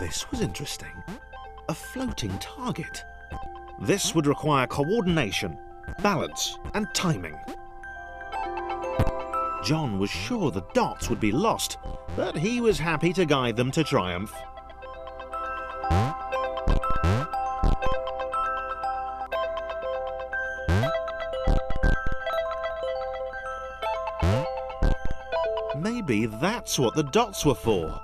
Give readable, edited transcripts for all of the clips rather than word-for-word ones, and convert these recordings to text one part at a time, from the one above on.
this was interesting. A floating target. This would require coordination, balance, and timing. John was sure the dots would be lost, but he was happy to guide them to triumph. Maybe that's what the dots were for.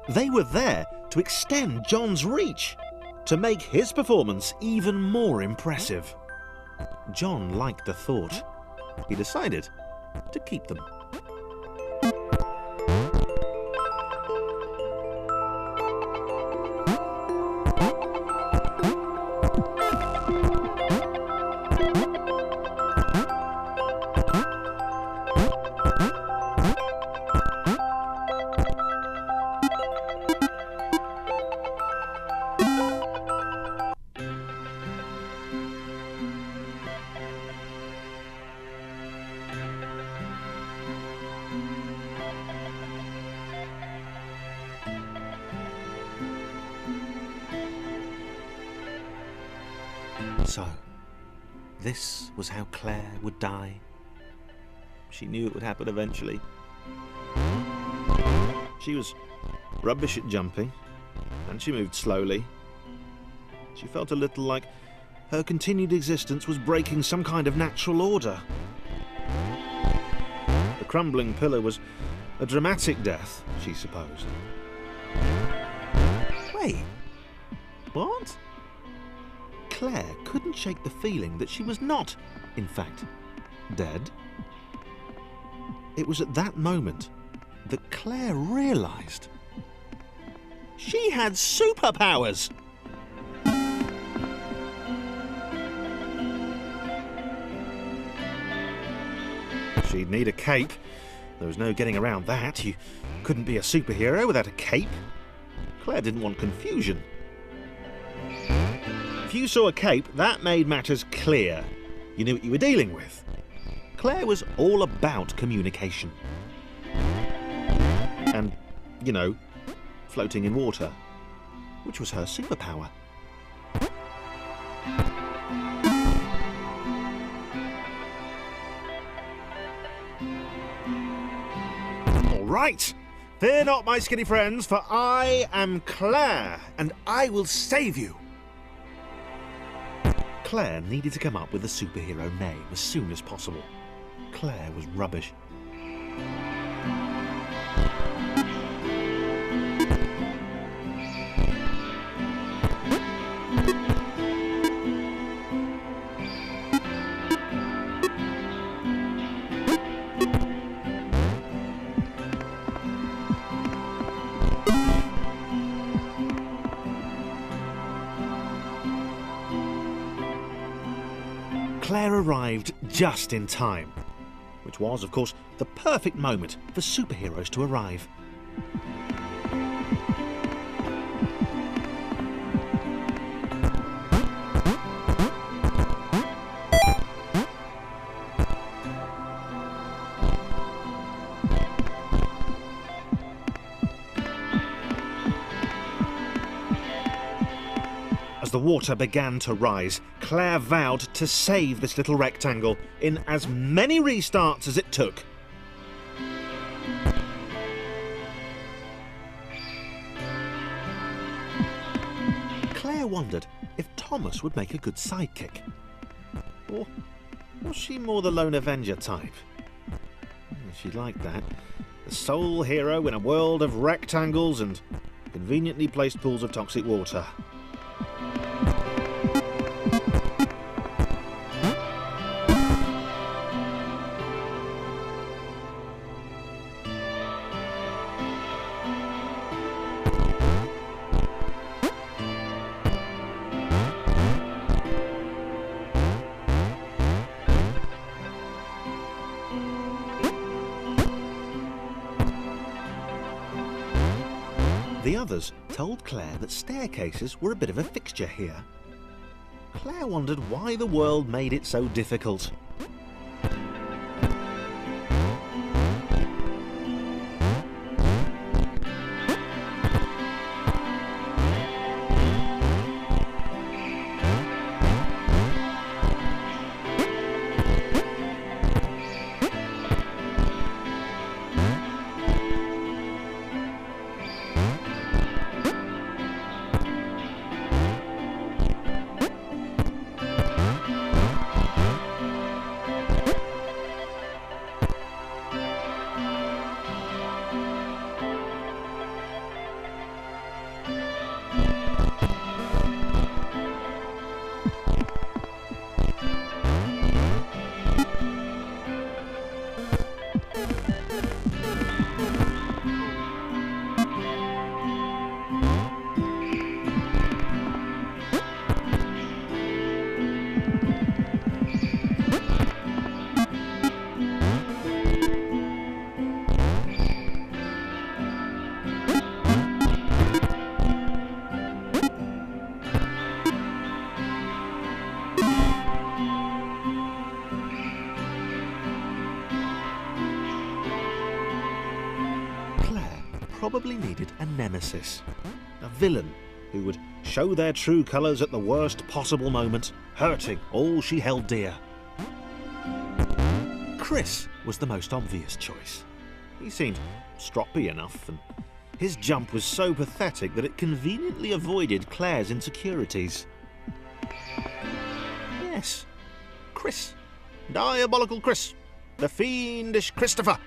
They were there to extend John's reach, to make his performance even more impressive. John liked the thought. He decided to keep them. So, this was how Claire would die. She knew it would happen eventually. She was rubbish at jumping, and she moved slowly. She felt a little like her continued existence was breaking some kind of natural order. The crumbling pillar was a dramatic death, she supposed. Wait, what? Claire couldn't shake the feeling that she was not, in fact, dead. It was at that moment that Claire realised she had superpowers. She'd need a cape. There was no getting around that. You couldn't be a superhero without a cape. Claire didn't want confusion. If you saw a cape, that made matters clear. You knew what you were dealing with. Claire was all about communication. And, you know, floating in water, which was her superpower. All right, fear not, my skinny friends, for I am Claire, and I will save you. Claire needed to come up with a superhero name as soon as possible. Claire was rubbish. Claire arrived just in time, which was, of course, the perfect moment for superheroes to arrive. As the water began to rise, Claire vowed to save this little rectangle in as many restarts as it took. Claire wondered if Thomas would make a good sidekick. Or was she more the lone Avenger type? She liked that. The sole hero in a world of rectangles and conveniently placed pools of toxic water. The others told Claire that staircases were a bit of a fixture here. Claire wondered why the world made it so difficult. probably needed a nemesis, a villain who would show their true colours at the worst possible moment, hurting all she held dear. Chris was the most obvious choice. He seemed stroppy enough, and his jump was so pathetic that it conveniently avoided Claire's insecurities. Yes, Chris. Diabolical Chris. The fiendish Christopher.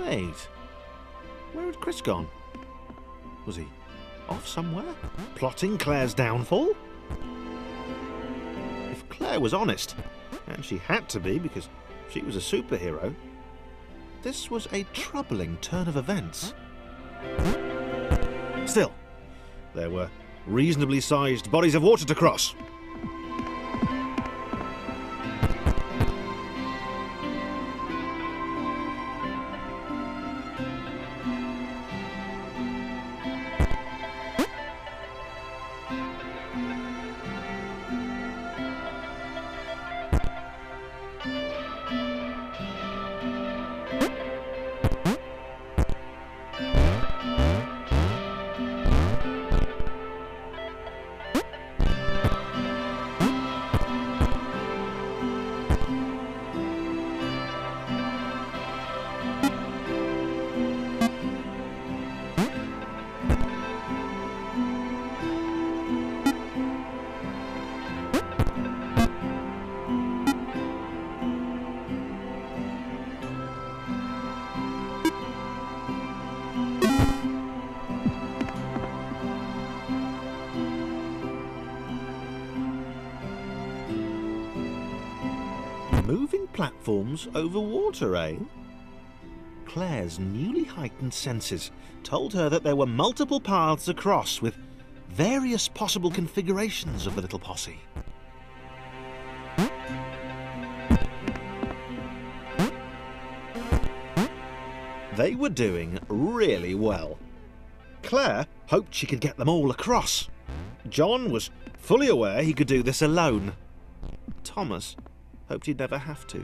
Wait, where had Chris gone? Was he off somewhere, plotting Claire's downfall? If Claire was honest, and she had to be because she was a superhero, this was a troubling turn of events. Still, there were reasonably sized bodies of water to cross. Moving platforms over water, eh? Claire's newly heightened senses told her that there were multiple paths across with various possible configurations of the little posse. They were doing really well. Claire hoped she could get them all across. John was fully aware he could do this alone. Thomas hoped he'd never have to.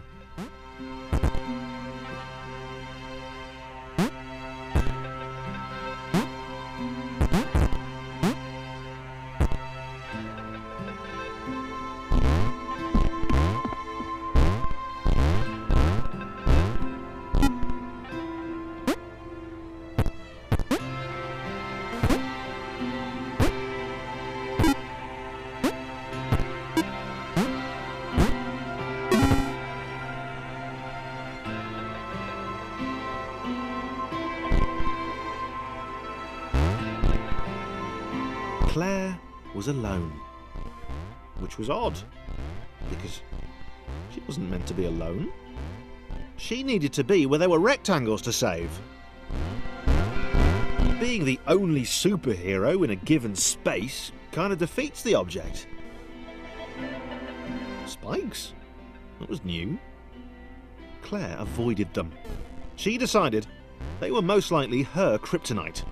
Claire was alone, which was odd, because she wasn't meant to be alone. She needed to be where there were rectangles to save. Being the only superhero in a given space kind of defeats the object. Spikes? That was new. Claire avoided them. She decided they were most likely her kryptonite.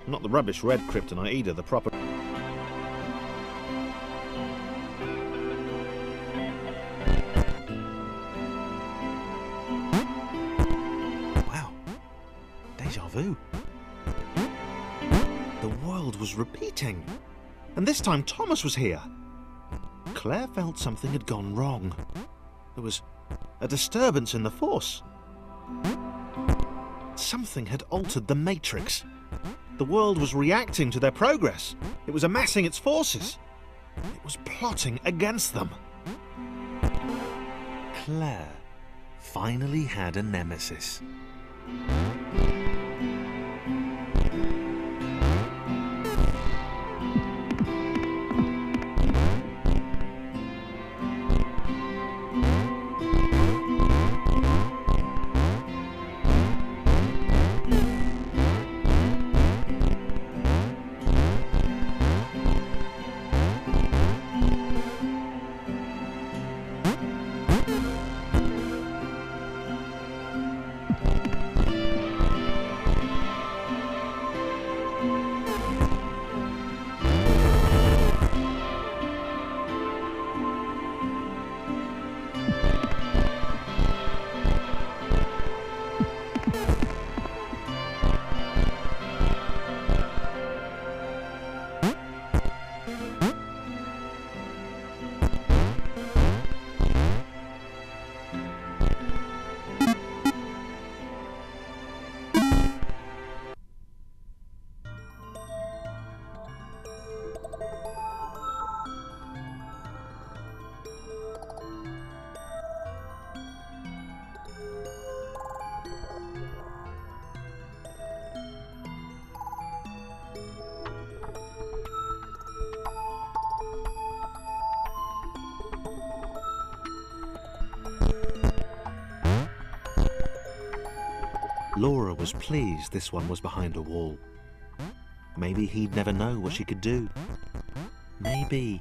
Not the rubbish red kryptonite either, the proper... Wow. Deja vu. The world was repeating. And this time Thomas was here. Claire felt something had gone wrong. There was a disturbance in the force. Something had altered the matrix. The world was reacting to their progress. It was amassing its forces. It was plotting against them. Claire finally had a nemesis. Laura was pleased this one was behind a wall. Maybe he'd never know what she could do. Maybe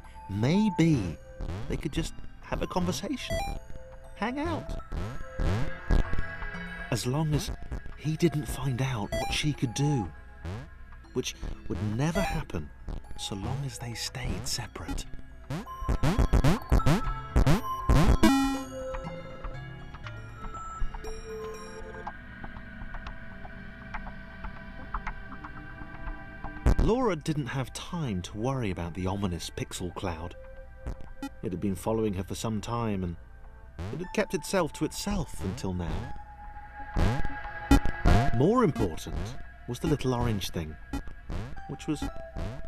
they could just have a conversation, hang out. As long as he didn't find out what she could do, which would never happen so long as they stayed separate. Laura didn't have time to worry about the ominous pixel cloud. It had been following her for some time, and it had kept itself to itself until now. More important was the little orange thing, which was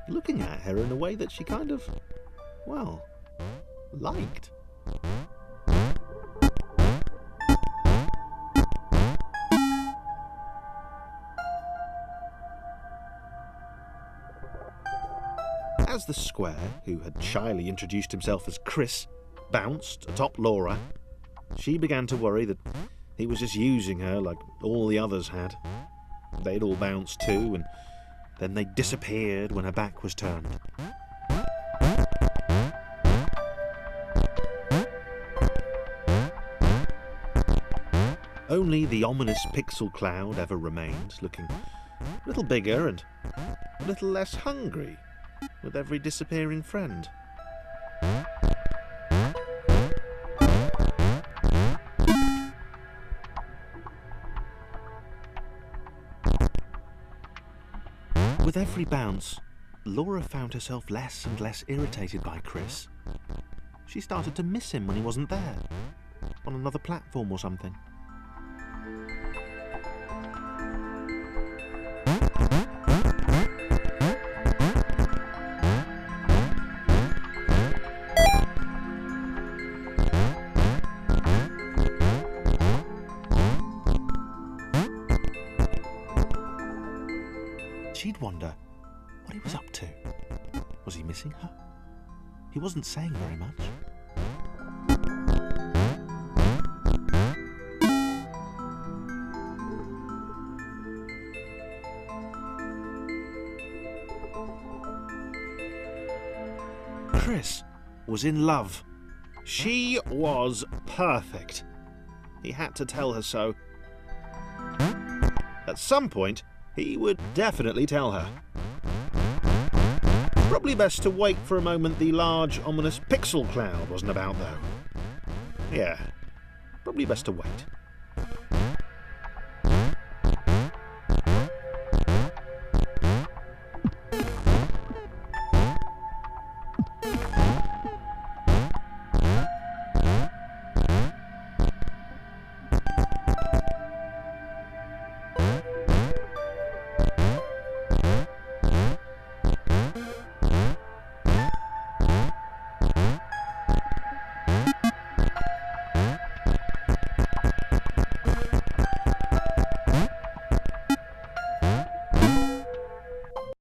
looking at her in a way that she kind of, well, liked. As the square, who had shyly introduced himself as Chris, bounced atop Laura, she began to worry that he was just using her like all the others had. They'd all bounced too, and then they disappeared when her back was turned. Only the ominous pixel cloud ever remained, looking a little bigger and a little less hungry with every disappearing friend. With every bounce, Laura found herself less and less irritated by Chris. She started to miss him when he wasn't there, on another platform or something. She'd wonder what he was up to. Was he missing her? He wasn't saying very much. Chris was in love. She was perfect. He had to tell her so. At some point, he would definitely tell her. Probably best to wait for a moment the large, ominous pixel cloud wasn't about, though. Yeah, probably best to wait.